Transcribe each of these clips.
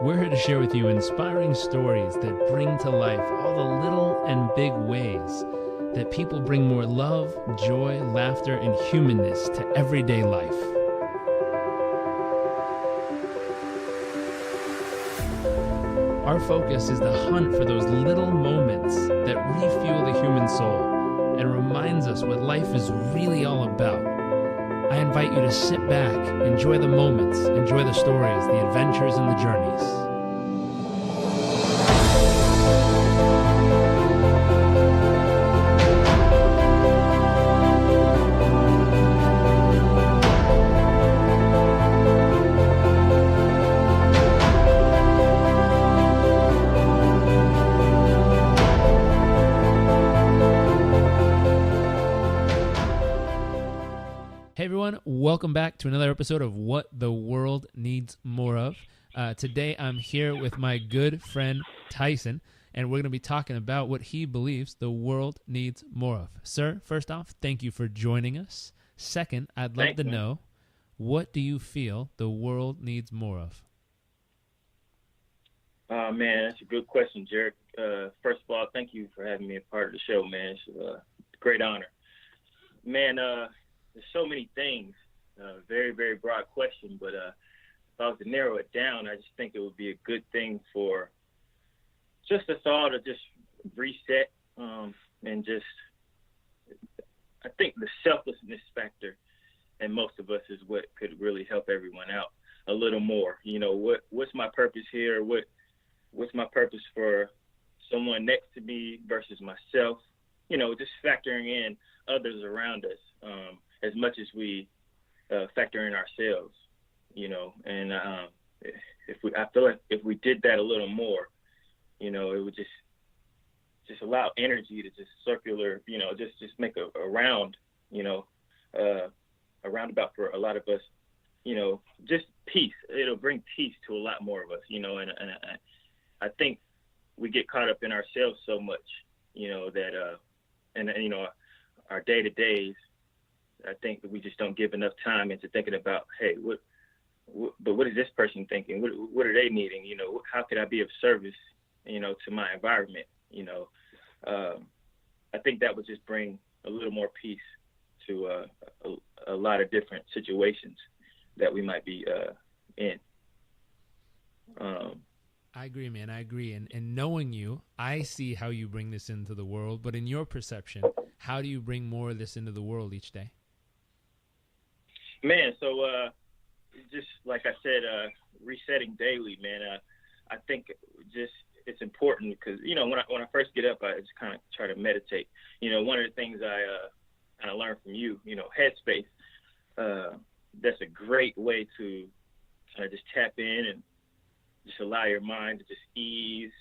We're here to share with you inspiring stories that bring to life all the little and big ways that people bring more love, joy, laughter, and humanness to everyday life. Our focus is the hunt for those little moments that refuel the human soul and reminds us what life is really all about. I invite you to sit back, enjoy the moments, enjoy the stories, the adventures, and the journeys. Hey everyone, welcome back to another episode of What the World Needs More Of. Today I'm here with my good friend Tyson, and we're going to be talking about what he believes the world needs more of. Sir, first off, thank you for joining us. Second, I'd love to know, what do you feel the world needs more of? Man, that's a good question, Jared. First of all, thank you for having me a part of the show, man. It's a great honor. Man, there's so many things, very, very broad question, but if I was to narrow it down, I just think it would be a good thing for just us all to just reset and just, I think the selflessness factor in most of us is what could really help everyone out a little more. You know, what's my purpose here? What's my purpose for someone next to me versus myself? You know, just factoring in others around us. As much as we factor in ourselves, you know, and I feel like if we did that a little more, you know, it would just allow energy to just circular, you know, just make a round, you know, a roundabout for a lot of us, you know, just peace. It'll bring peace to a lot more of us, you know, and I think we get caught up in ourselves so much, you know, that and you know, our day-to-days. I think that we just don't give enough time into thinking about, hey, but what is this person thinking? What are they needing? You know, how could I be of service, you know, to my environment? You know, I think that would just bring a little more peace to a lot of different situations that we might be in. I agree, man. I agree. And knowing you, I see how you bring this into the world. But in your perception, how do you bring more of this into the world each day? Man, so just like I said, resetting daily, man. I think just it's important because, you know, when I first get up, I just kind of try to meditate. You know, one of the things I kind of learned from you, you know, headspace. That's a great way to kind of just tap in and just allow your mind to just ease,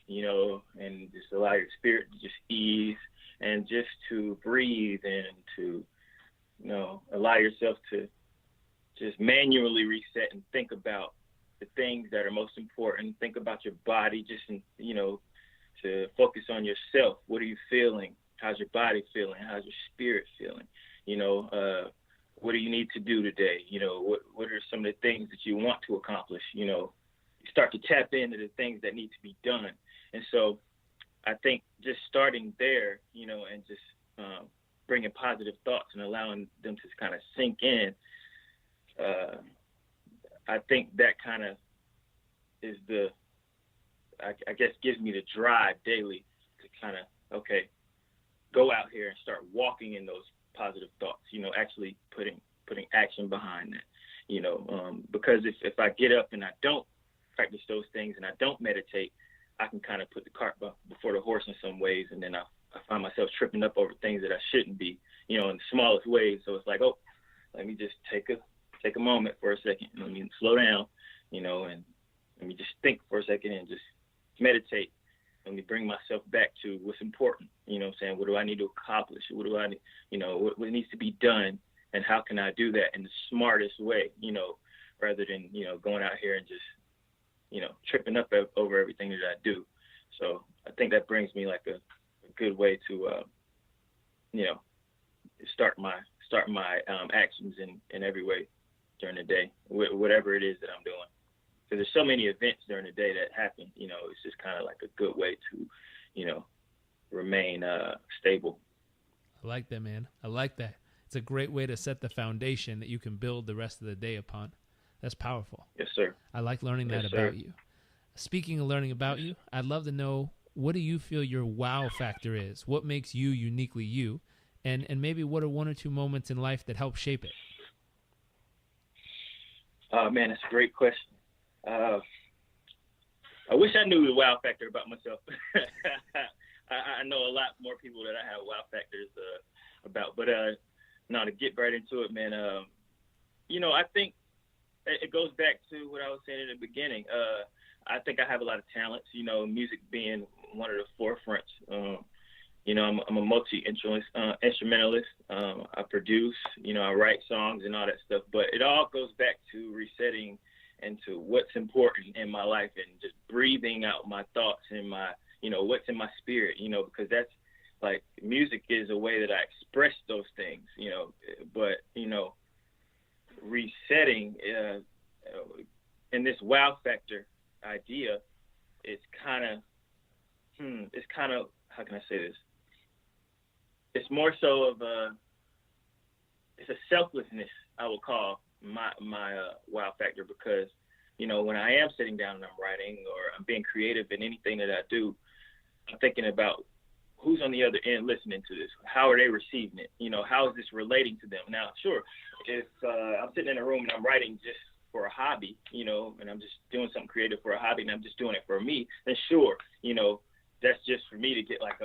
you know, and just allow your spirit to just ease and just to breathe and to, you know, allow yourself to just manually reset and think about the things that are most important. Think about your body, just, you know, to focus on yourself. What are you feeling? How's your body feeling? How's your spirit feeling? You know, what do you need to do today? You know, what are some of the things that you want to accomplish? You know, you start to tap into the things that need to be done. And so I think just starting there, you know, and just bringing positive thoughts and allowing them to kind of sink in, I think that kind of is I guess gives me the drive daily to kind of, okay, go out here and start walking in those positive thoughts, you know, actually putting action behind that, you know, because if I get up and I don't practice those things and I don't meditate, I can kind of put the cart before the horse in some ways, and then I find myself tripping up over things that I shouldn't be, you know, in the smallest ways. So it's like, oh, let me just take a moment for a second. Let me slow down, you know, and let me just think for a second and just meditate. Let me bring myself back to what's important, you know what I'm saying? What do I need to accomplish? What do I need, you know, what needs to be done, and how can I do that in the smartest way, you know, rather than, you know, going out here and just, you know, tripping up over everything that I do. So I think that brings me like a good way to, you know, start my actions in every way during the day, whatever it is that I'm doing. there's so many events during the day that happen. You know, it's just kind of like a good way to, you know, remain stable. I like that, man. I like that. It's a great way to set the foundation that you can build the rest of the day upon. That's powerful. Yes, sir. I like learning that about you. Speaking of learning about you, I'd love to know, what do you feel your wow factor is? What makes you uniquely you? And maybe what are one or two moments in life that help shape it? Man, that's a great question. I wish I knew the wow factor about myself. I know a lot more people that I have wow factors about. But now to get right into it, man, you know, I think it goes back to what I was saying in the beginning. I think I have a lot of talents, you know, music being one of the forefronts. You know, I'm a multi-instrumentalist. I produce, you know, I write songs and all that stuff. But it all goes back to resetting into what's important in my life and just breathing out my thoughts and my, you know, what's in my spirit, you know, because that's like music is a way that I express those things, you know. But, you know, resetting in this wow factor idea, it's kind of, how can I say this? It's more so of it's a selflessness, I would call my wow factor, because, you know, when I am sitting down and I'm writing or I'm being creative in anything that I do, I'm thinking about who's on the other end listening to this. How are they receiving it? You know, how is this relating to them? Now, sure, if I'm sitting in a room and I'm writing just for a hobby, you know, and I'm just doing something creative for a hobby and I'm just doing it for me, then sure, you know, that's just for me to get like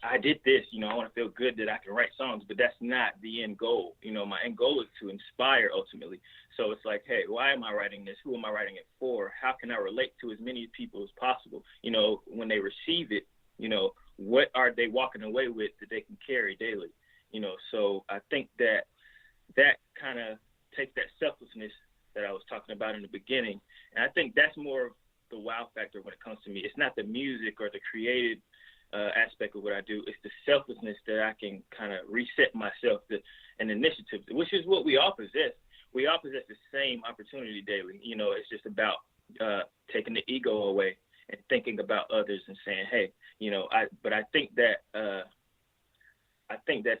I did this, you know, I want to feel good that I can write songs, but that's not the end goal. You know, my end goal is to inspire ultimately. So it's like, hey, why am I writing this? Who am I writing it for? How can I relate to as many people as possible? You know, when they receive it, you know, what are they walking away with that they can carry daily? You know, so I think that kind of takes that selflessness that I was talking about in the beginning. And I think that's more of the wow factor when it comes to me. It's not the music or the creative aspect of what I do. It's the selflessness that I can kind of reset myself, and initiative, which is what we all possess. We all possess the same opportunity daily. You know, it's just about taking the ego away and thinking about others and saying, hey, you know, I think that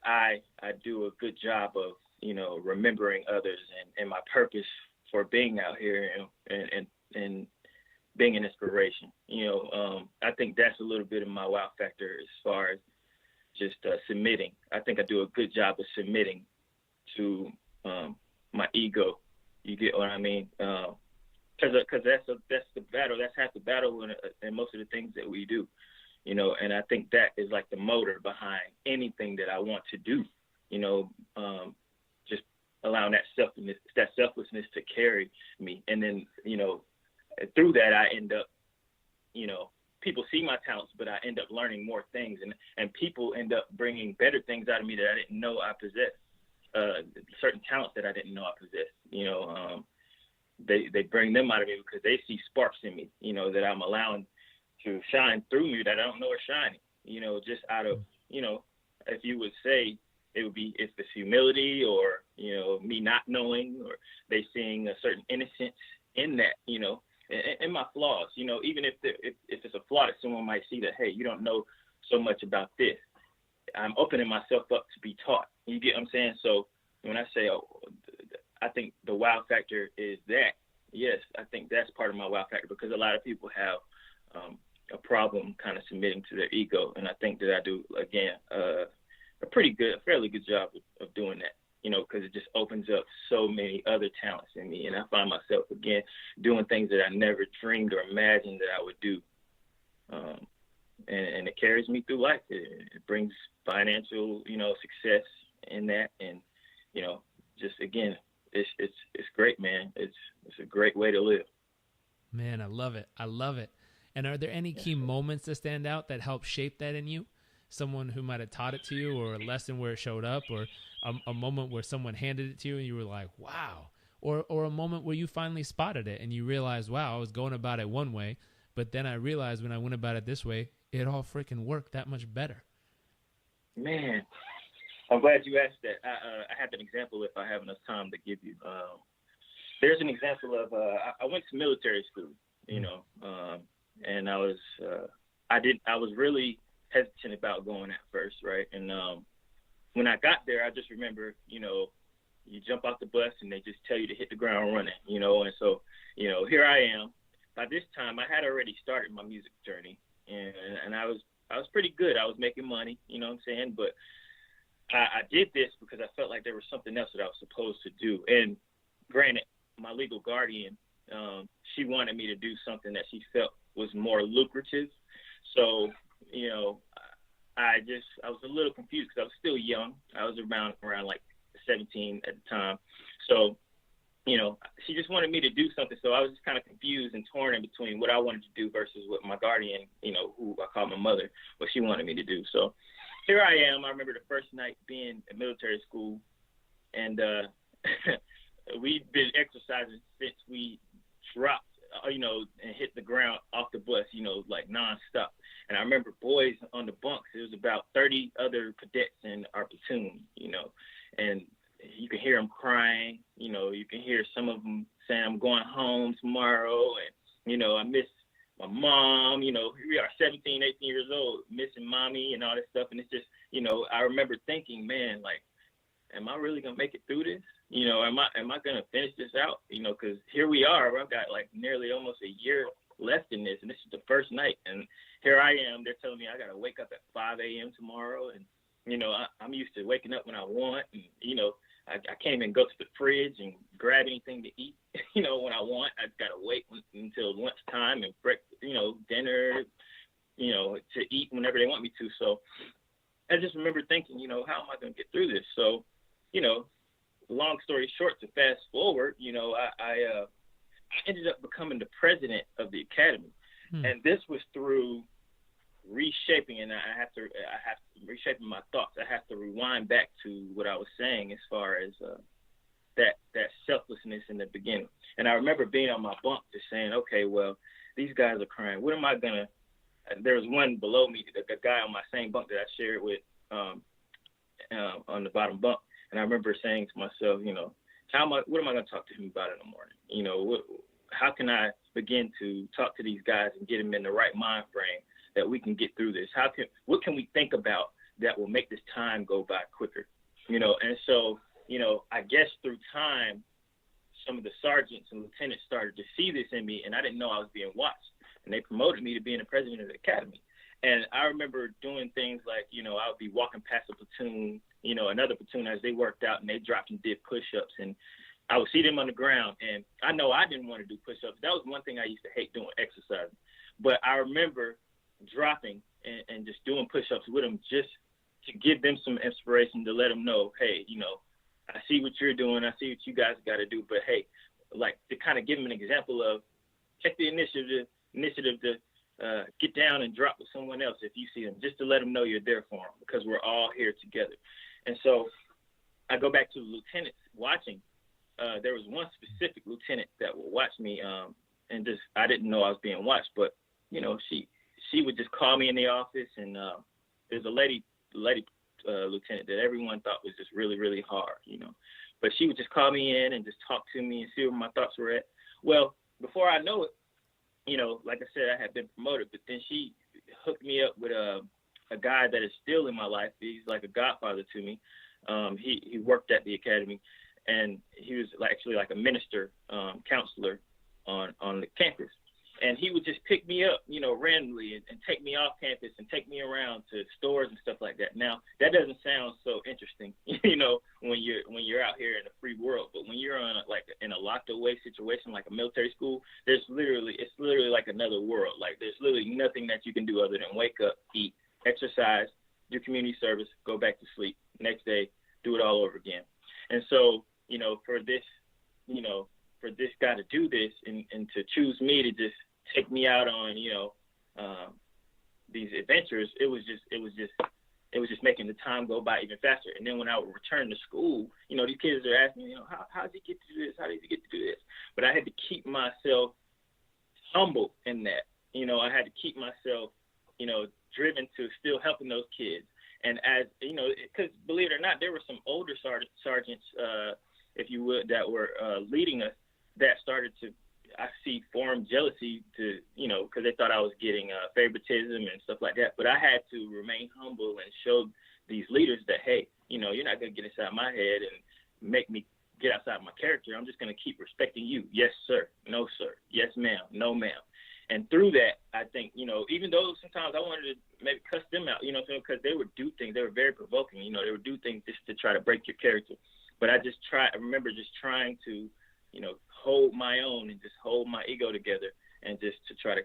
I do a good job of, you know, remembering others and my purpose for being out here and being an inspiration. You know, I think that's a little bit of my wow factor as far as just submitting. I think I do a good job of submitting to my ego. You get what I mean? Because that's the battle. That's half the battle in most of the things that we do. You know, and I think that is like the motor behind anything that I want to do. You know, just allowing that selflessness to carry me, and then, you know, through that, I end up, you know, people see my talents, but I end up learning more things, and people end up bringing better things out of me that I didn't know I possessed, certain talents that I didn't know I possessed. You know, they bring them out of me because they see sparks in me, you know, that I'm allowing to shine through me that I don't know are shining, you know, just out of, you know, if you would say, it would be, if it's humility or, you know, me not knowing, or they seeing a certain innocence in that, you know, and my flaws, you know, even if it's a flaw that someone might see that, hey, you don't know so much about this, I'm opening myself up to be taught. You get what I'm saying? So when I say, I think the wow factor is that, yes, I think that's part of my wow factor, because a lot of people have a problem kind of submitting to their ego. And I think that I do, again, a fairly good job of doing that. You know, because it just opens up so many other talents in me. And I find myself, again, doing things that I never dreamed or imagined that I would do. And it carries me through life. It brings financial, you know, success in that. And, you know, just, again, it's great, man. It's a great way to live. Man, I love it. I love it. And are there any key moments that stand out that help shape that in you? Someone who might have taught it to you, or a lesson where it showed up, or a moment where someone handed it to you and you were like, wow, or a moment where you finally spotted it and you realized, wow, I was going about it one way, but then I realized when I went about it this way, it all freaking worked that much better. Man, I'm glad you asked that. I have an example if I have enough time to give you. there's an example of I went to military school, you know, and I was really hesitant about going at first, right? And when I got there, I just remember, you know, you jump off the bus and they just tell you to hit the ground running, you know. And so, you know, here I am. By this time, I had already started my music journey, and I was pretty good. I was making money, you know what I'm saying? But I did this because I felt like there was something else that I was supposed to do. And granted, my legal guardian, she wanted me to do something that she felt was more lucrative. So, you know, I was a little confused because I was still young. I was around like 17 at the time. So, you know, she just wanted me to do something. So I was just kind of confused and torn in between what I wanted to do versus what my guardian, you know, who I call my mother, what she wanted me to do. So here I am. I remember the first night being at military school, and we've been exercising since we dropped, you know, and hit the ground off the bus, you know, like nonstop. And I remember boys on the bunks. It was about 30 other cadets in our platoon, you know, and you can hear them crying. You know, you can hear some of them saying, I'm going home tomorrow. And, you know, I miss my mom. You know, we are 17, 18 years old, missing mommy and all this stuff. And it's just, you know, I remember thinking, man, like, am I really going to make it through this? You know, am I going to finish this out? You know, because here we are. I've got like nearly almost a year left in this. And this is the first night. And here I am. They're telling me I got to wake up at 5 a.m. tomorrow. And, you know, I'm used to waking up when I want. And, you know, I can't even go to the fridge and grab anything to eat, you know, when I want. I've got to wait until lunchtime and you know, dinner, you know, to eat whenever they want me to. So I just remember thinking, you know, how am I going to get through this? So, you know, long story short, to fast forward, you know, I ended up becoming the president of the academy. And this was through reshaping, and I have to reshaping my thoughts. I have to rewind back to what I was saying as far as that selflessness in the beginning. And I remember being on my bunk just saying, okay, well, these guys are crying. What am I gonna? There was one below me, a guy on my same bunk that I shared with on the bottom bunk, and I remember saying to myself, you know, what am I gonna talk to him about in the morning? You know, how can I begin to talk to these guys and get them in the right mind frame that we can get through this? What can we think about that will make this time go by quicker? You know, and so, you know, I guess through time, some of the sergeants and lieutenants started to see this in me, and I didn't know I was being watched. And they promoted me to being the president of the academy. And I remember doing things like, you know, I would be walking past a platoon, you know, another platoon as they worked out, and they dropped and did push-ups, and I would see them on the ground. And I know I didn't want to do push-ups. That was one thing I used to hate doing, exercising. But I remember dropping and just doing push-ups with them just to give them some inspiration, to let them know, hey, you know, I see what you're doing. I see what you guys got to do. But, hey, like, to kind of give them an example of take the initiative to get down and drop with someone else if you see them, just to let them know you're there for them, because we're all here together. And so I go back to the lieutenants watching. There was one specific lieutenant that would watch me, and just I didn't know I was being watched, but, you know, she would just call me in the office, and there's a lady lieutenant that everyone thought was just really, really hard, you know. But she would just call me in and just talk to me and see where my thoughts were at. Well, before I know it, you know, like I said, I had been promoted, but then she hooked me up with a guy that is still in my life. He's like a godfather to me. He worked at the academy, and he was actually like a minister, counselor on the campus. And he would just pick me up, you know, randomly and take me off campus and take me around to stores and stuff like that. Now, that doesn't sound so interesting, you know, when you're out here in the free world. But when you're in a locked away situation like a military school, it's literally like another world. Like, there's literally nothing that you can do other than wake up, eat, exercise, do community service, go back to sleep. Next day, do it all over again. And so, you know, for this guy to do this and to choose me to just take me out on, you know, these adventures, it was just making the time go by even faster. And then when I would return to school, you know, these kids are asking me, you know, how did he get to do this? How did he get to do this? But I had to keep myself humble in that. You know, I had to keep myself, you know, driven to still helping those kids. And as, you know, because believe it or not, there were some older sergeants, if you would, that were leading us that started to, I see, form jealousy to, because they thought I was getting favoritism and stuff like that. But I had to remain humble and show these leaders that, hey, you're not going to get inside my head and make me get outside my character. I'm just going to keep respecting you. Yes, sir. No, sir. Yes, ma'am. No, ma'am. And through that, I think, even though sometimes I wanted to maybe cuss them out, because they would do things. They were very provoking. They would do things just to try to break your character. But I remember just trying to, hold my own and just hold my ego together and just to try to,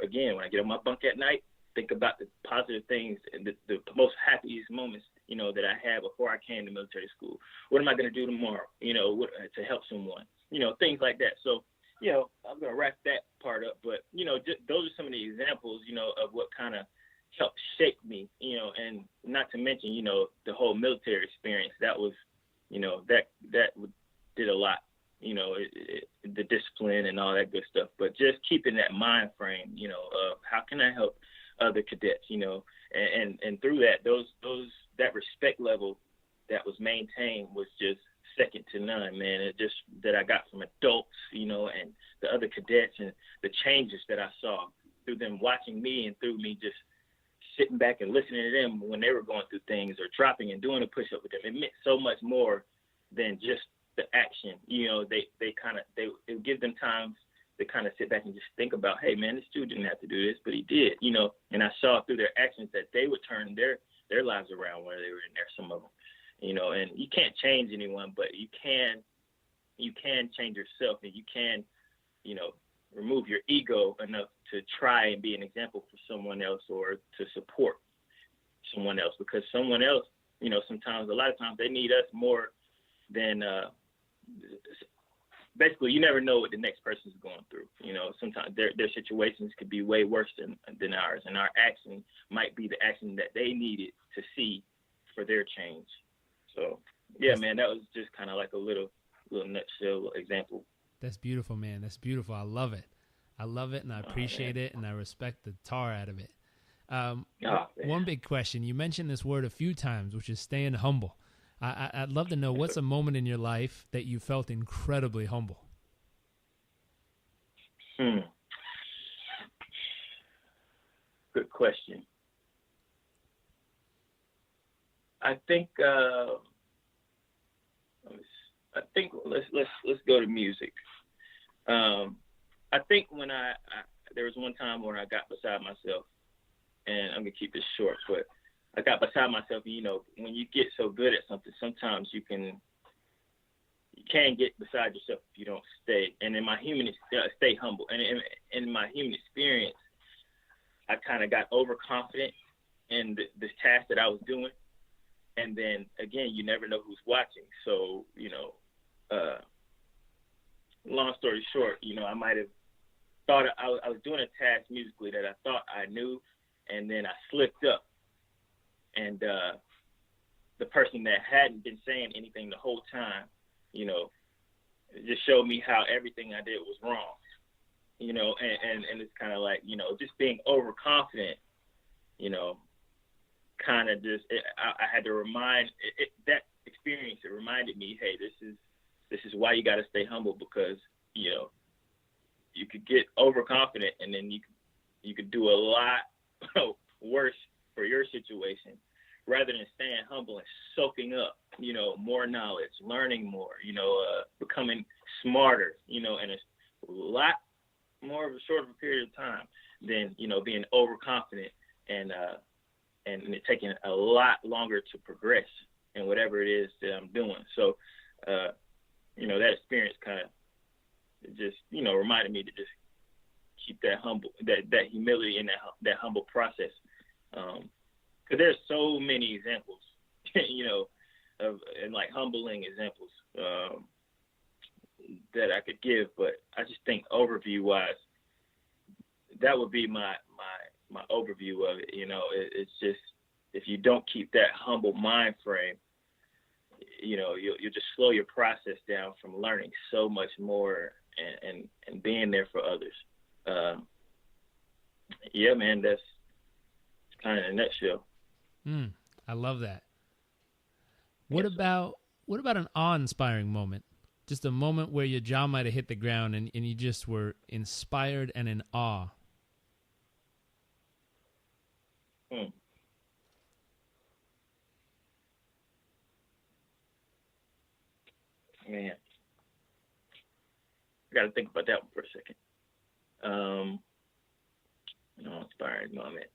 again, when I get on my bunk at night, think about the positive things and the most happiest moments, that I had before I came to military school. What am I going to do tomorrow, to help someone, things like that. So, I'm going to wrap that part up. But, those are some of the examples, of what kind of helped shape me, and not to mention, the whole military experience. That was, that did a lot, the discipline and all that good stuff. But just keeping that mind frame, of how can I help other cadets, and through that, that respect level that was maintained was just second to none, man. It just that I got from adults, and the other cadets, and the changes that I saw through them watching me and through me just sitting back and listening to them when they were going through things or dropping and doing a push-up with them. It meant so much more than just the action. They would give them time to kind of sit back and just think about, hey, man, this dude didn't have to do this, but he did, and I saw through their actions that they would turn their lives around when they were in there, some of them, and you can't change anyone, but you can change yourself, and you can, remove your ego enough to try and be an example for someone else or to support someone else, because someone else, sometimes, a lot of times they need us more than, basically, you never know what the next person is going through. Sometimes their situations could be way worse than ours, and our action might be the action that they needed to see for their change. So, yeah, man, that was just kind of like a little nutshell example. That's beautiful, man. That's beautiful. I love it. And I appreciate it, and I respect the tar out of it. One big question. You mentioned this word a few times, which is staying humble. I'd love to know, what's a moment in your life that you felt incredibly humble? Good question. I think let's go to music. I think when there was one time when I got beside myself, and I'm gonna keep this short, but I got beside myself. When you get so good at something, sometimes you can get beside yourself if you don't stay. And in my stay humble. And in my human experience, I kind of got overconfident in this task that I was doing. And then again, you never know who's watching. So, long story short, I might have thought I was doing a task musically that I thought I knew, and then I slipped up. And the person that hadn't been saying anything the whole time, it just showed me how everything I did was wrong, and it's kind of like, just being overconfident, kind of just, I had to remind that experience. It reminded me, hey, this is why you got to stay humble, because, you could get overconfident, and then you could do a lot worse for your situation, rather than staying humble and soaking up, more knowledge, learning more, becoming smarter, in a lot more of a shorter period of time than, being overconfident and it taking a lot longer to progress in whatever it is that I'm doing. So, that experience kind of just, reminded me to just keep that humble, that humility and that humble process. Because there's so many examples, and like humbling examples that I could give, but I just think overview-wise, that would be my overview of it. It's just, if you don't keep that humble mind frame, you'll just slow your process down from learning so much more and being there for others. Yeah, man, that's kind of in a nutshell. I love that. What about an awe-inspiring moment just a moment where your jaw might have hit the ground and you just were inspired and in awe? Man, I got to think about that one for a second. No inspiring moment.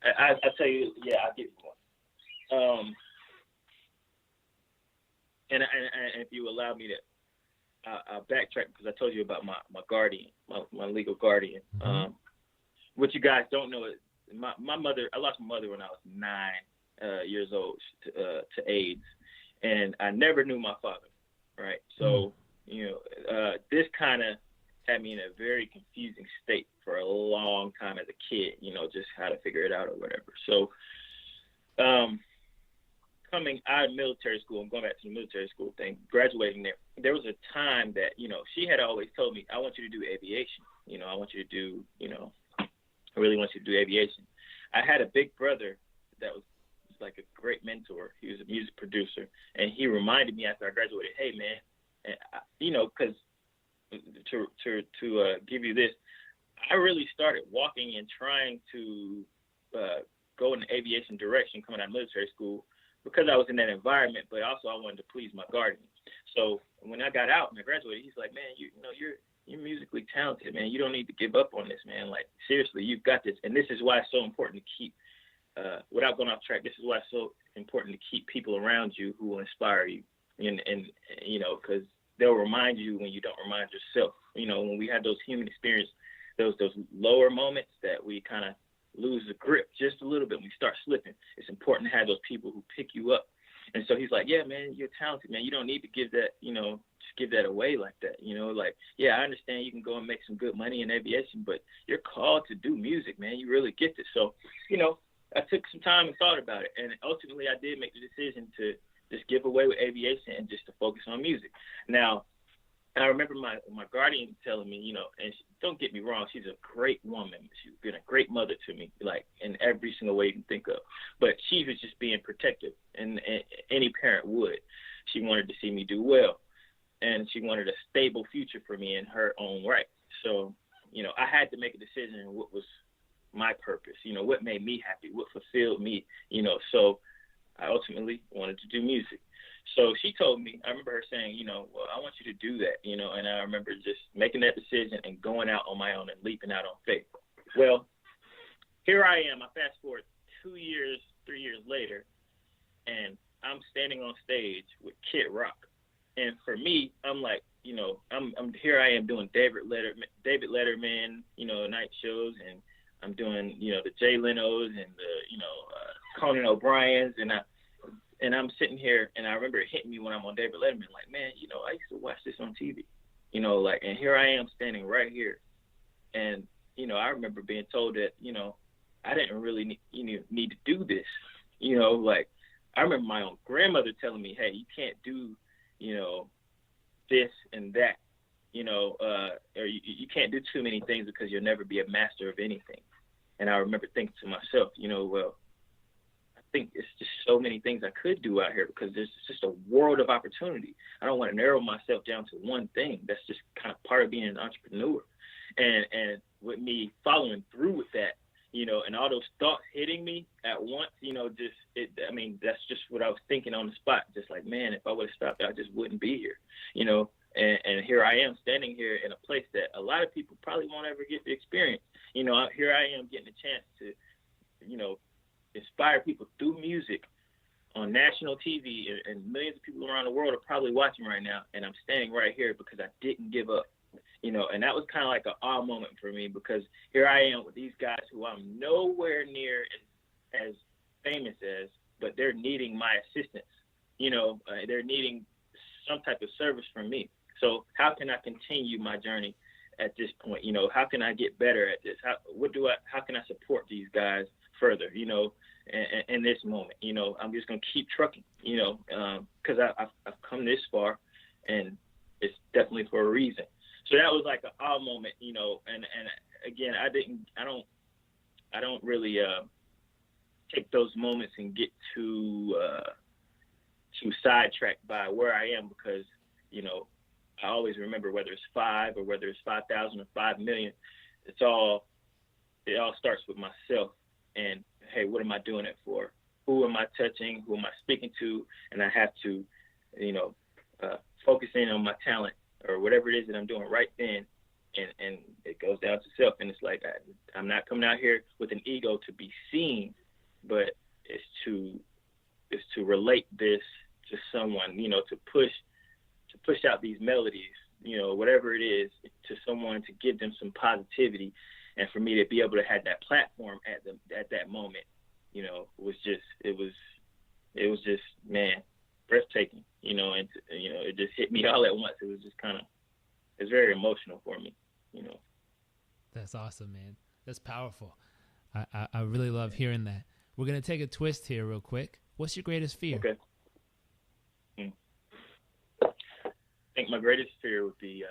I tell you, yeah, I'll give you one. And if you allow me to, I'll backtrack because I told you about my guardian, my legal guardian. Mm-hmm. What you guys don't know is my mother. I lost my mother when I was 9 years old to AIDS, and I never knew my father. Right, so this kind of had me in a very confusing state for a long time as a kid. Just how to figure it out or whatever. So, coming out of military school and going back to the military school thing, graduating there was a time that, she had always told me, I want you to do aviation. I want you to do, I really want you to do aviation. I had a big brother that was like a great mentor. He was a music producer, and he reminded me after I graduated, hey, man, because to give you this, I really started walking and trying to go in the aviation direction coming out of military school because I was in that environment, but also I wanted to please my guardian. So when I got out and I graduated, he's like, man, you're musically talented, man. You don't need to give up on this, man. Like, seriously, you've got this. And this is why it's so important to keep, without going off track, this is why it's so important to keep people around you who will inspire you. And because they'll remind you when you don't remind yourself. When we have those human experience, those lower moments that we kind of lose the grip just a little bit, we start slipping. It's important to have those people who pick you up. And so he's like, yeah, man, you're talented, man. You don't need to give that, just give that away like that. Like, yeah, I understand you can go and make some good money in aviation, but you're called to do music, man. You really get this. So, I took some time and thought about it. And ultimately I did make the decision to just give away with aviation and just to focus on music. Now, I remember my guardian telling me, and don't get me wrong, she's a great woman. She's been a great mother to me, like in every single way you can think of. But she was just being protective, and any parent would. She wanted to see me do well, and she wanted a stable future for me in her own right. So, I had to make a decision on what was my purpose, what made me happy, what fulfilled me, so I ultimately wanted to do music. So she told me, I remember her saying, well, I want you to do that, and I remember just making that decision and going out on my own and leaping out on faith. Well, here I am. I fast forward 2 years, 3 years later, and I'm standing on stage with Kid Rock. And for me, I'm like, I'm here I am doing David Letterman, night shows, and I'm doing, the Jay Leno's and the, Conan O'Brien's, and I'm sitting here, and I remember it hitting me when I'm on David Letterman, like, man, I used to watch this on TV, and here I am standing right here. And, I remember being told that, I didn't really need to do this, I remember my own grandmother telling me, hey, you can't do, this and that, or you can't do too many things because you'll never be a master of anything. And I remember thinking to myself, well, I think it's just so many things I could do out here because there's just a world of opportunity. I don't want to narrow myself down to one thing. That's just kind of part of being an entrepreneur. And with me following through with that, and all those thoughts hitting me at once, that's just what I was thinking on the spot. Just like, man, if I would have stopped, I just wouldn't be here, and here I am standing here in a place that a lot of people probably won't ever get to experience. Here I am getting a chance to, inspire people through music on national TV, and millions of people around the world are probably watching right now. And I'm standing right here because I didn't give up, and that was kind of like an awe moment for me because here I am with these guys who I'm nowhere near as famous as, but they're needing my assistance. They're needing some type of service from me. So how can I continue my journey at this point? How can I get better at this? How can I support these guys further, in this moment? I'm just going to keep trucking, because I've come this far, and it's definitely for a reason. So that was like an awe moment, and again, I don't really take those moments and get too too sidetracked by where I am, because, you know, I always remember, whether it's 5 or whether it's 5,000 or 5 million, it all starts with myself. And hey, what am I doing it for? Who am I touching? Who am I speaking to? And I have to, you know, focus in on my talent or whatever it is that I'm doing right then. And it goes down to self. And it's like, I'm not coming out here with an ego to be seen, but it's to relate this to someone, you know, to push out these melodies, you know, whatever it is, to someone, to give them some positivity. And for me to be able to have that platform at that moment, you know, it was just, man, breathtaking, you know, and, you know, it just hit me all at once. It was just it's very emotional for me, you know. That's awesome, man. That's powerful. I really love hearing that. We're going to take a twist here real quick. What's your greatest fear? Okay. I think my greatest fear would be,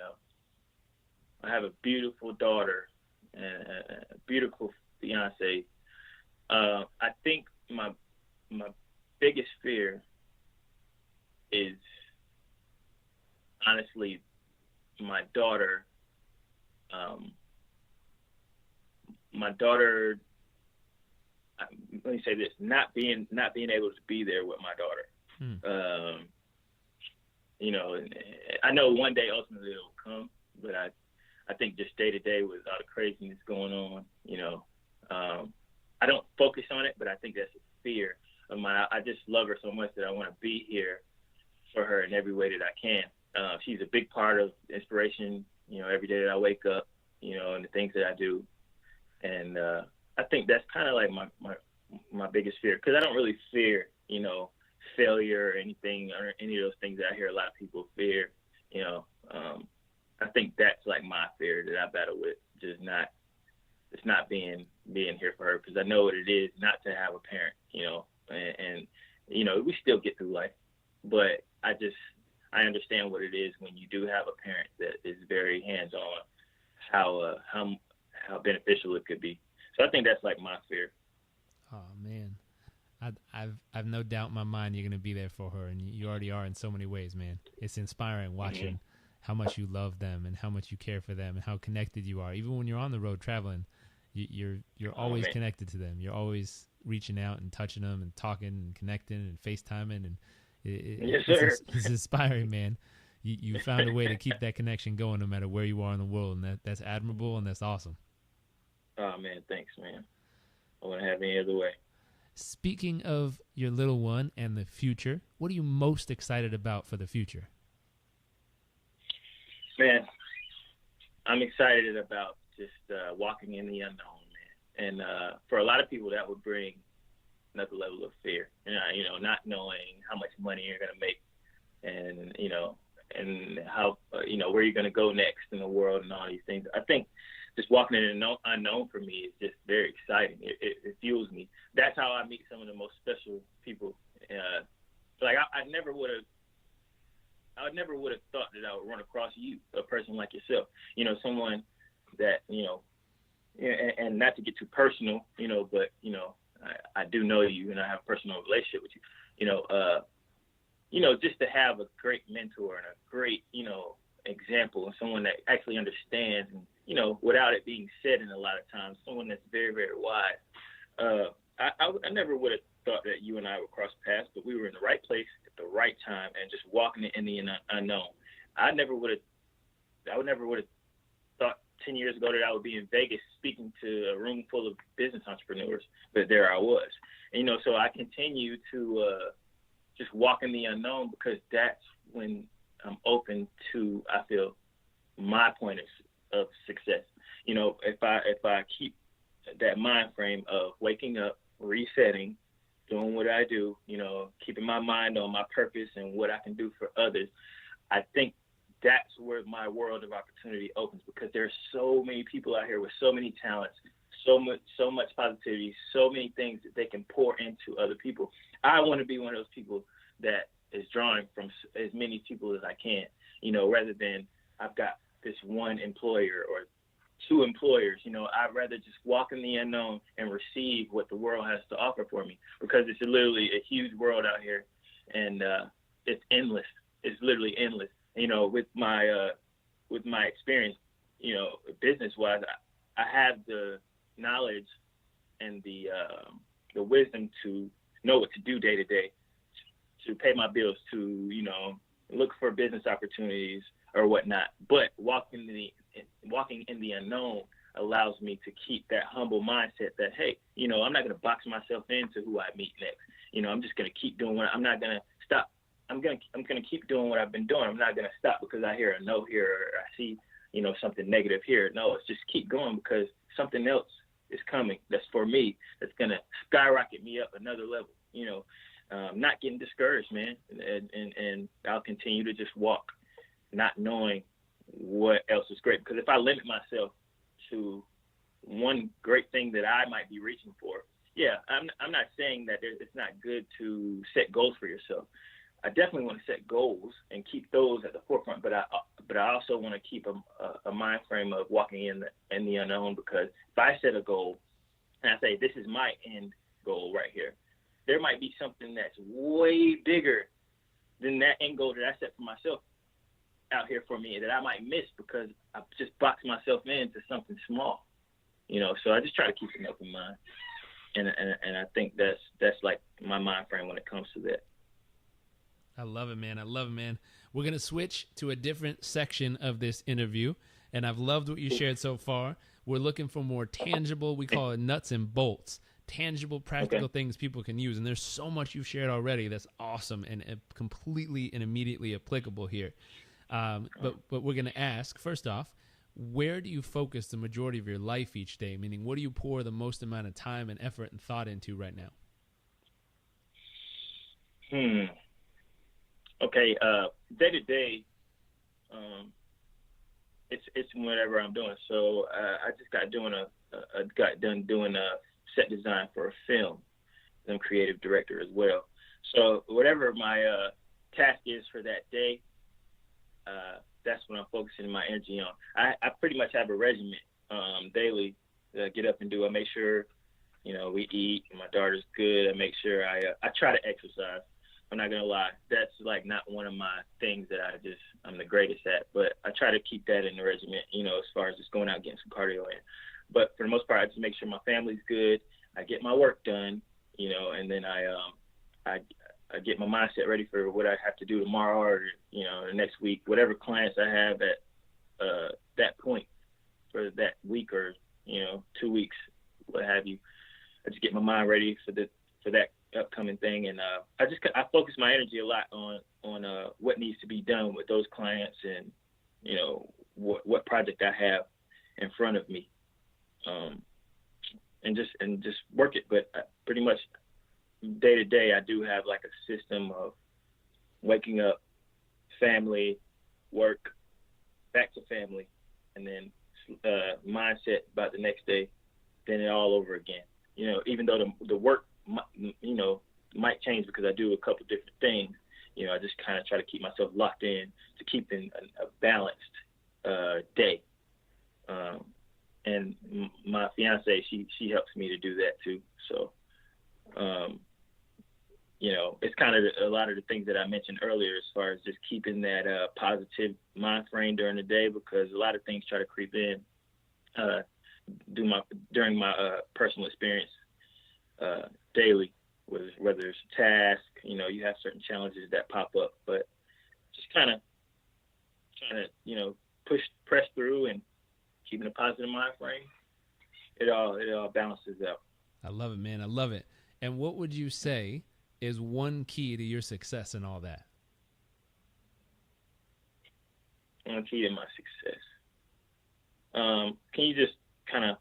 I have a beautiful daughter and a beautiful fiance. I think my biggest fear is, honestly, my daughter. Let me say this: not being able to be there with my daughter. You know, and I know one day ultimately it'll come, but I think just day to day with all the craziness going on, you know, I don't focus on it, but I think that's a fear of mine. I just love her so much that I want to be here for her in every way that I can. She's a big part of inspiration, you know, every day that I wake up, you know, and the things that I do. And I think that's kind of like my biggest fear, because I don't really fear, you know, failure or anything, or any of those things that I hear a lot of people fear, you know. I think that's like my fear that I battle with, just not being here for her, because I know what it is not to have a parent, you know, and you know, we still get through life, but I understand what it is when you do have a parent that is very hands-on, how beneficial it could be. So I think that's like my fear. Oh man, I've no doubt in my mind you're gonna be there for her, and you already are in so many ways, man. It's inspiring watching how much you love them and how much you care for them and how connected you are. Even when you're on the road traveling, you're always connected to them. You're always reaching out and touching them and talking and connecting and FaceTiming, and yes, sir. It's inspiring, man. You found a way to keep that connection going no matter where you are in the world, and that's admirable and that's awesome. Oh man, thanks, man. I wouldn't have any other way. Speaking of your little one and the future, what are you most excited about for the future? Man, I'm excited about just walking in the unknown, man. And for a lot of people, that would bring another level of fear. And, you know, not knowing how much money you're going to make, and, you know, and how, you know, where you're going to go next in the world and all these things. I think just walking in the unknown for me is just very exciting. It fuels me. That's how I meet some of the most special people. Like I never would have thought that I would run across you, a person like yourself. You know, someone that, you know, and not to get too personal, you know, but, you know, I do know you and I have a personal relationship with you. You know, just to have a great mentor and a great, you know, example, and someone that actually understands, and, you know, without it being said, in a lot of times, someone that's very, very wise. I never would have thought that you and I would cross paths, but we were in the right place at the right time and just walking in the unknown. I never would have thought 10 years ago that I would be in Vegas speaking to a room full of business entrepreneurs, but there I was. And, you know, so I continue to just walk in the unknown, because that's when I'm open to, I feel, my point of success. You know, if I keep that mind frame of waking up, resetting, doing what I do, you know, keeping my mind on my purpose and what I can do for others, I think that's where my world of opportunity opens, because there's so many people out here with so many talents, so much positivity, so many things that they can pour into other people. I want to be one of those people that is drawing from as many people as I can, you know, rather than I've got this one employer or two employers. You know, I'd rather just walk in the unknown and receive what the world has to offer for me, because it's literally a huge world out here. And it's endless. It's literally endless. You know, with my experience, you know, business wise, I have the knowledge and the wisdom to know what to do day to day, to pay my bills, to, you know, look for business opportunities or whatnot. But walking in the unknown allows me to keep that humble mindset that, hey, you know, I'm not going to box myself into who I meet next. You know, I'm just going to keep doing I'm not going to stop. I'm going to keep doing what I've been doing. I'm not going to stop because I hear a no here or I see, you know, something negative here. No, it's just keep going because something else is coming that's for me, that's going to skyrocket me up another level, you know. Not getting discouraged, man. And I'll continue to just walk, not knowing what else is great. Because if I limit myself to one great thing that I might be reaching for, yeah, I'm not saying that it's not good to set goals for yourself. I definitely want to set goals and keep those at the forefront, but I also want to keep a mind frame of walking in the unknown, because if I set a goal and I say, this is my end goal right here, there might be something that's way bigger than that end goal that I set for myself out here for me that I might miss because I just boxed myself into something small, you know. So I just try to keep an open mind, and I think that's like my mind frame when it comes to that. I love it, man. I love it, man. We're going to switch to a different section of this interview, and I've loved what you shared so far. We're looking for more tangible, we call it nuts and bolts, tangible, practical things people can use. And there's so much you've shared already that's awesome and completely and immediately applicable here. But we're going to ask, first off, where do you focus the majority of your life each day? Meaning, what do you pour the most amount of time and effort and thought into right now? Okay, day to day, it's whatever I'm doing. So I just got done doing a set design for a film. I'm creative director as well. So whatever my task is for that day, that's what I'm focusing my energy on. I pretty much have a regimen daily that I get up and do. I make sure, you know, we eat. My daughter's good. I make sure I try to exercise. I'm not going to lie. That's like not one of my things that I'm the greatest at, but I try to keep that in the regimen, you know, as far as just going out and getting some cardio in. But for the most part, I just make sure my family's good. I get my work done, you know, and then I get my mindset ready for what I have to do tomorrow or, you know, the next week, whatever clients I have at that point for that week or, you know, 2 weeks, what have you. I just get my mind ready for that upcoming thing, and I focus my energy a lot on what needs to be done with those clients, and, you know, what project I have in front of me, and just work it. But pretty much day to day, I do have like a system of waking up, family, work, back to family, and then mindset about the next day, then it all over again. You know, even though the work, you know, might change because I do a couple different things, you know, I just kind of try to keep myself locked in to keep in a balanced day. And my fiance, she helps me to do that too. So, you know, it's kind of a lot of the things that I mentioned earlier as far as just keeping that positive mind frame during the day, because a lot of things try to creep in during my personal experience daily, whether it's a task, you know, you have certain challenges that pop up, but just kind of trying to, you know, press through and keeping a positive mind frame. It all balances out. I love it, man. I love it. And what would you say is one key to your success in all that? One key to my success. Can you just kind of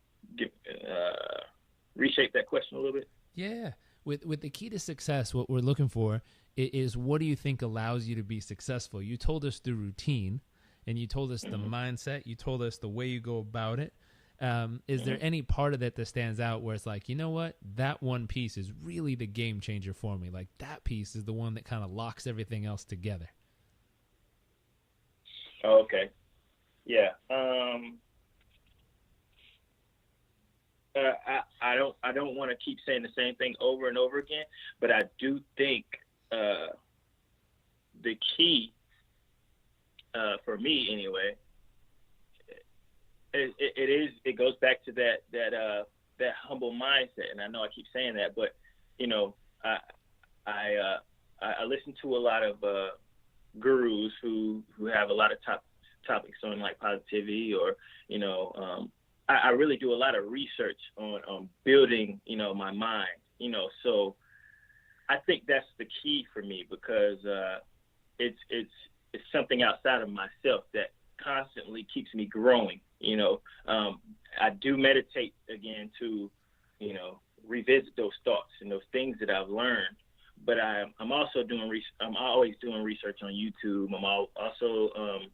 reshape that question a little bit? Yeah. With the key to success, what we're looking for is what do you think allows you to be successful? You told us the routine, and you told us the mindset. You told us the way you go about it. Is there any part of that that stands out where it's like, you know what, that one piece is really the game changer for me? Like that piece is the one that kind of locks everything else together. Oh, okay. Yeah. I don't want to keep saying the same thing over and over again, but I do think the key for me anyway, it goes back to that humble mindset. And I know I keep saying that, but you know, I listen to a lot of gurus who have a lot of topics on like positivity, or you know, I really do a lot of research on building, you know, my mind, you know. So I think that's the key for me, because it's something outside of myself that constantly keeps me growing, you know. I do meditate again to, you know, revisit those thoughts and those things that I've learned. But I'm also I'm always doing research on YouTube. I'm also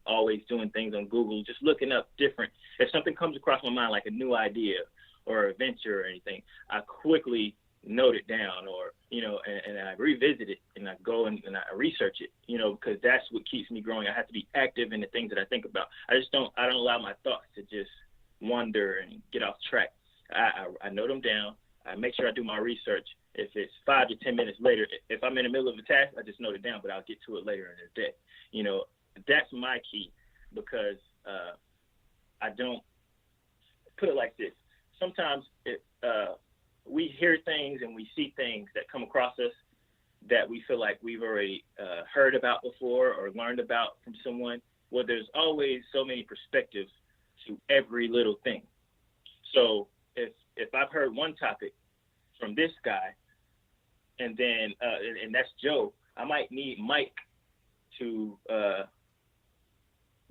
always doing things on Google, just looking up different. If something comes across my mind, like a new idea or a venture or anything, I quickly note it down, or you know, and I revisit it, and I go and I research it, you know, because that's what keeps me growing. I have to be active in the things that I think about. I don't allow my thoughts to just wander and get off track. I note them down. I make sure I do my research. If it's 5 to 10 minutes later, if I'm in the middle of a task, I just note it down, but I'll get to it later in the day. You know, that's my key, because I don't put it like this. Sometimes we hear things and we see things that come across us that we feel like we've already heard about before or learned about from someone. Well, there's always so many perspectives to every little thing. So if I've heard one topic from this guy, and then and that's Joe, I might need Mike to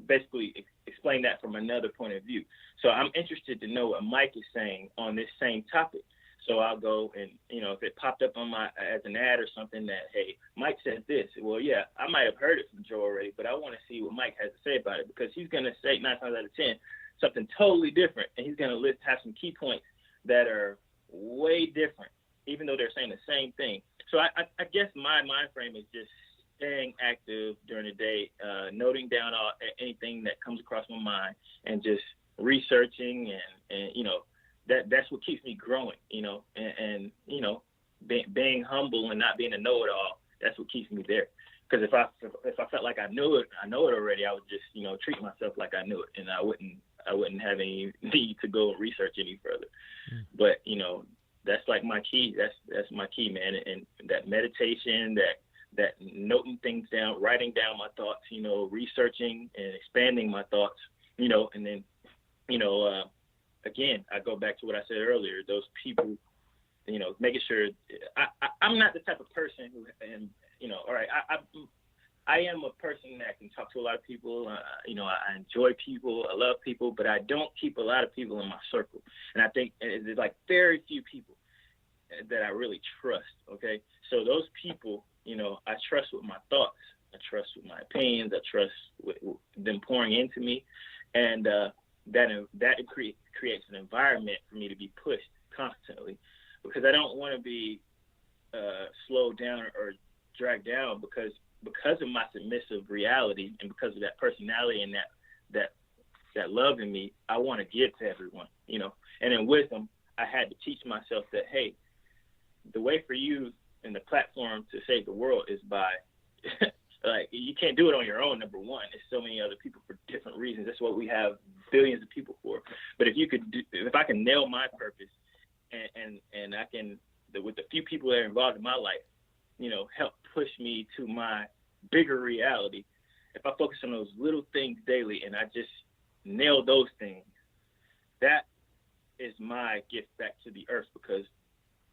basically explain that from another point of view. So I'm interested to know what Mike is saying on this same topic. So I'll go and, you know, if it popped up on as an ad or something that, hey, Mike said this. Well, yeah, I might have heard it from Joe already, but I want to see what Mike has to say about it, because he's going to say 9 times out of 10 something totally different, and he's going to have some key points that are way different, even though they're saying the same thing. So I guess my mind frame is just staying active during the day, noting down anything that comes across my mind, and just researching and you know, that's what keeps me growing, you know, and you know, being humble and not being a know-it-all, that's what keeps me there. Because if I felt like I know it already, I would just, you know, treat myself like I knew it, and I wouldn't have any need to go research any further. But you know, that's like my key. That's my key, man. And that meditation, that noting things down, writing down my thoughts, you know, researching and expanding my thoughts, you know, and then, you know, again, I go back to what I said earlier, those people, you know, making sure I'm not the type of person who, and, you know, all right, I am a person that can talk to a lot of people. You know, I enjoy people. I love people, but I don't keep a lot of people in my circle. And I think there's like very few people that I really trust. Okay. So those people, you know, I trust with my thoughts. I trust with my opinions. I trust with them pouring into me. And that creates an environment for me to be pushed constantly, because I don't want to be slowed down or dragged down, because of my submissive reality, and because of that personality and that love in me, I want to give to everyone, you know. And in wisdom, I had to teach myself that, hey, the way for you and the platform to save the world is by, like, you can't do it on your own, number one. There's so many other people for different reasons. That's what we have billions of people for. But if I can nail my purpose, and I can, with the few people that are involved in my life, you know, help push me to my bigger reality. If I focus on those little things daily and I just nail those things, that is my gift back to the earth, because,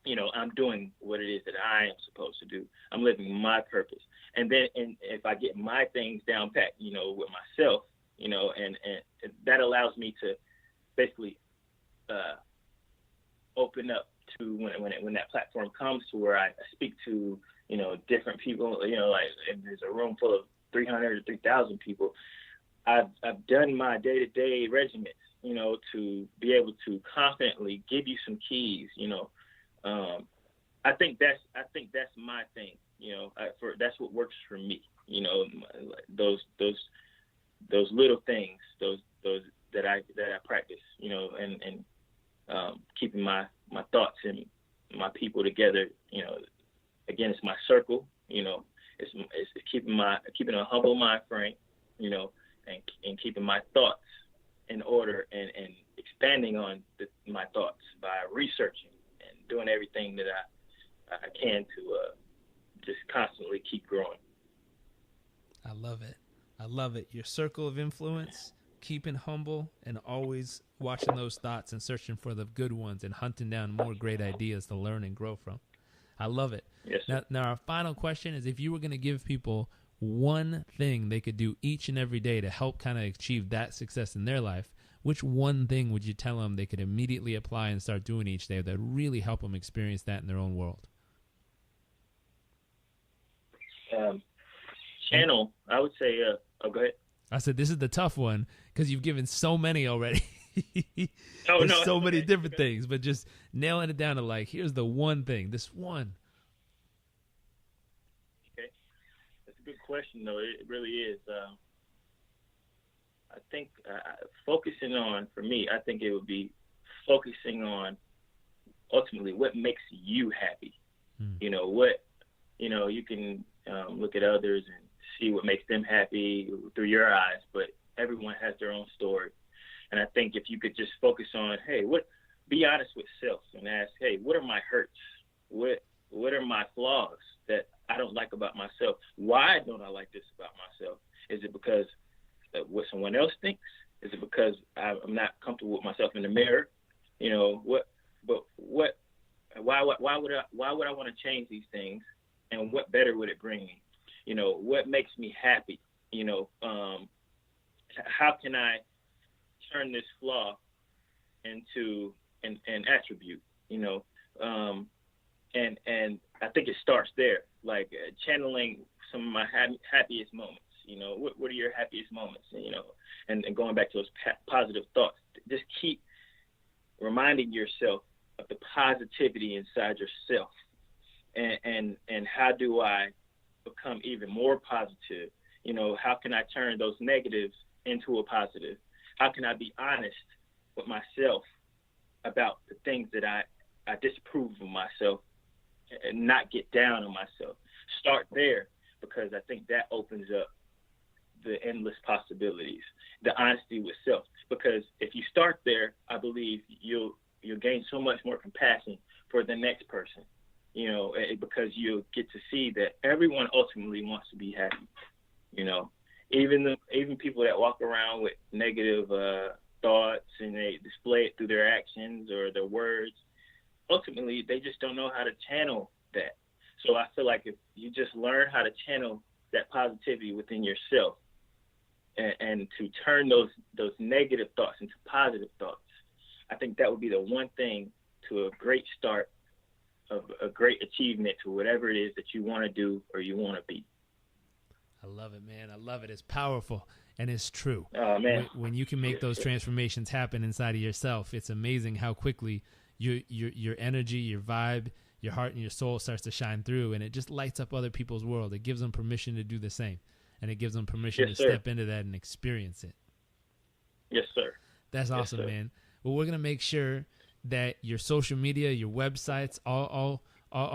you know, I'm doing what it is that I am supposed to do. I'm living my purpose. And if I get my things down pat, you know, with myself, you know, and that allows me to basically open up to when that platform comes to where I speak to, you know, different people, you know, like if there's a room full of 300 or 3,000 people, I've done my day-to-day regimens, you know, to be able to confidently give you some keys, you know. I think that's my thing, you know. That's what works for me, you know. Those little things, those that I practice, you know, and keeping my thoughts and my people together, you know. Again, it's my circle, you know. it's keeping a humble mind frame, and keeping my thoughts in order and expanding on my thoughts by researching and doing everything that I can to just constantly keep growing. I love it. I love it. Your circle of influence, keeping humble and always watching those thoughts and searching for the good ones and hunting down more great ideas to learn and grow from. I love it. Yes, now our final question is, if you were going to give people one thing they could do each and every day to help kind of achieve that success in their life, which one thing would you tell them they could immediately apply and start doing each day that would really help them experience that in their own world? Channel, I would say, go ahead. I said, this is the tough one because you've given so many already. Oh, There's so many different things, but just nailing it down to like, here's the one thing, this one. Okay. That's a good question, though. It really is. I think focusing on, for me, I think it would be focusing on ultimately what makes you happy. You can look at others and see what makes them happy through your eyes, but everyone has their own story. And I think if you could just focus on, be honest with self and ask, hey, what are my hurts? What are my flaws that I don't like about myself? Why don't I like this about myself? Is it because of what someone else thinks? Is it because I'm not comfortable with myself in the mirror? Why would I want to change these things? And what better would it bring me? What makes me happy? How can I turn this flaw into an attribute? And I think it starts there, like channeling some of my happiest moments. What are your happiest moments? And going back to those positive thoughts. Just keep reminding yourself of the positivity inside yourself. And how do I become even more positive? How can I turn those negatives into a positive? How can I be honest with myself about the things that I disapprove of myself and not get down on myself? Start there, because I think that opens up the endless possibilities, the honesty with self. Because if you start there, I believe you'll gain so much more compassion for the next person. Because you get to see that everyone ultimately wants to be happy. Even people that walk around with negative thoughts and they display it through their actions or their words, ultimately they just don't know how to channel that. So I feel like if you just learn how to channel that positivity within yourself and to turn those negative thoughts into positive thoughts, I think that would be the one thing to a great start of a great achievement to whatever it is that you want to do or you want to be. I love it, man. I love it. It's powerful and it's true. Oh, man. When you can make those transformations happen inside of yourself, it's amazing how quickly your energy, your vibe, your heart and your soul starts to shine through, and it just lights up other people's world. It gives them permission to do the same, and it gives them permission to step into that and experience it. Yes, sir. That's awesome, yes, man. Well, we're going to make sure that your social media, your websites, all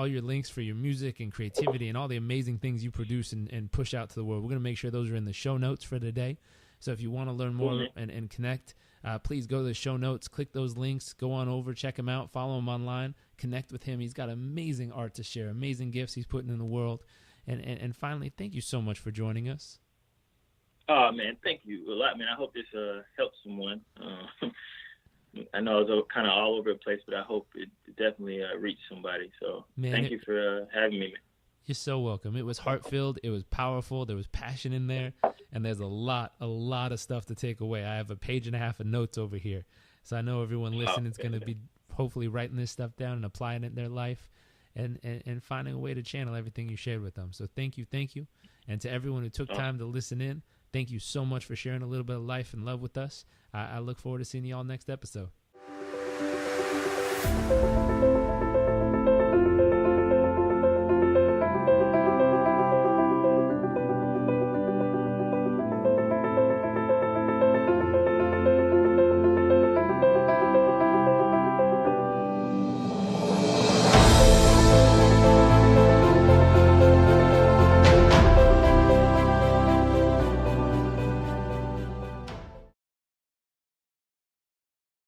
your links for your music and creativity and all the amazing things you produce and push out to the world, we're going to make sure those are in the show notes for today. So if you want to learn more and connect, please go to the show notes, click those links, go on over, check him out, follow him online, connect with him. He's got amazing art to share, amazing gifts he's putting in the world. And finally, thank you so much for joining us. Oh, man, thank you a lot, man. I hope this helps someone. I know it was kind of all over the place, but I hope it definitely reached somebody. So thank you for having me, man. You're so welcome. It was heart-filled. It was powerful. There was passion in there, and there's a lot of stuff to take away. I have a page and a half of notes over here, so I know everyone listening is going to be hopefully writing this stuff down and applying it in their life and finding a way to channel everything you shared with them. So thank you. And to everyone who took time to listen in, thank you so much for sharing a little bit of life and love with us. I look forward to seeing you all next episode.